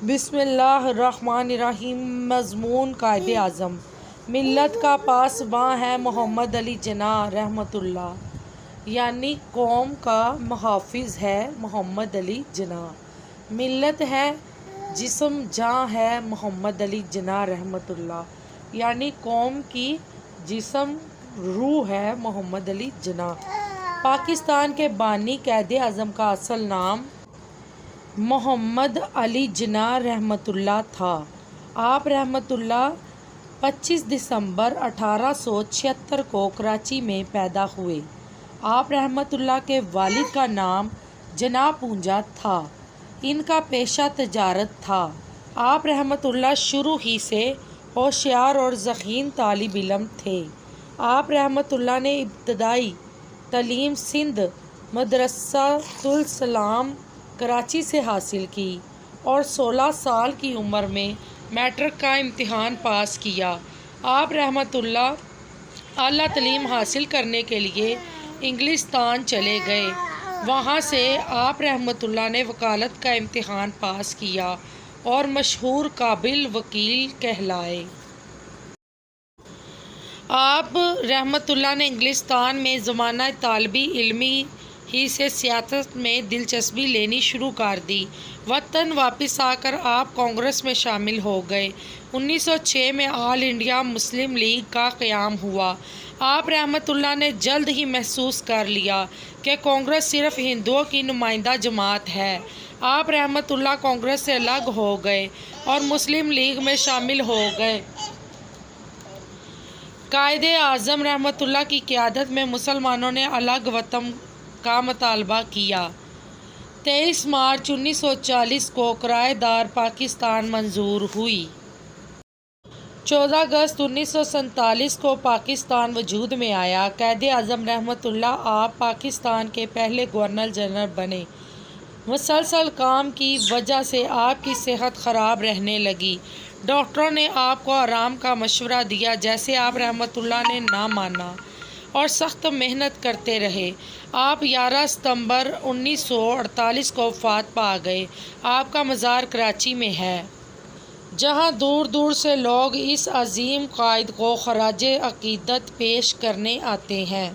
بسم اللہ الرحمن الرحیم۔ مضمون قائد اعظم ملت کا پاسباں ہے محمد علی جناح رحمۃ اللہ، یعنی قوم کا محافظ ہے محمد علی جناح۔ ملت ہے جسم جاں ہے محمد علی جناح رحمۃ اللہ، یعنی قوم کی جسم روح ہے محمد علی جناح۔ پاکستان کے بانی قائد اعظم کا اصل نام محمد علی جناح رحمۃ اللہ تھا۔ آپ رحمۃ اللہ 25 دسمبر 1876 کو کراچی میں پیدا ہوئے۔ آپ رحمۃ اللہ کے والد کا نام جناح پونجا تھا۔ ان کا پیشہ تجارت تھا۔ آپ رحمۃ اللہ شروع ہی سے ہوشیار اور ذہین طالب علم تھے۔ آپ رحمۃ اللہ نے ابتدائی تعلیم سندھ مدرسۃ الاسلام کراچی سے حاصل کی اور 16 سال کی عمر میں میٹرک کا امتحان پاس کیا۔ آپ رحمۃ اللہ اعلیٰ تعلیم حاصل کرنے کے لیے انگلستان چلے گئے۔ وہاں سے آپ رحمۃ اللہ نے وکالت کا امتحان پاس کیا اور مشہور قابل وکیل کہلائے۔ آپ رحمۃ اللہ نے انگلستان میں زمانہ طالبی علمی ہی سے سیاست میں دلچسپی لینی شروع کر دی۔ وطن واپس آ کر آپ کانگریس میں شامل ہو گئے۔ 1906 میں آل انڈیا مسلم لیگ کا قیام ہوا۔ آپ رحمۃ اللہ نے جلد ہی محسوس کر لیا کہ کانگریس صرف ہندوؤں کی نمائندہ جماعت ہے۔ آپ رحمۃ اللہ کانگریس سے الگ ہو گئے اور مسلم لیگ میں شامل ہو گئے۔ قائد اعظم رحمۃ اللہ کی قیادت میں مسلمانوں نے الگ وطن کا مطالبہ کیا۔ 23 مارچ 1940 کو کرایہ دار پاکستان منظور ہوئی۔ 14 اگست 1947 کو پاکستان وجود میں آیا۔ قائد اعظم رحمۃ اللہ آپ پاکستان کے پہلے گورنر جنرل بنے۔ مسلسل کام کی وجہ سے آپ کی صحت خراب رہنے لگی۔ ڈاکٹروں نے آپ کو آرام کا مشورہ دیا، جسے آپ رحمۃ اللہ نے نہ مانا اور سخت محنت کرتے رہے۔ آپ 11 ستمبر 1948 کو وفات پا گئے۔ آپ کا مزار کراچی میں ہے، جہاں دور دور سے لوگ اس عظیم قائد کو خراج عقیدت پیش کرنے آتے ہیں۔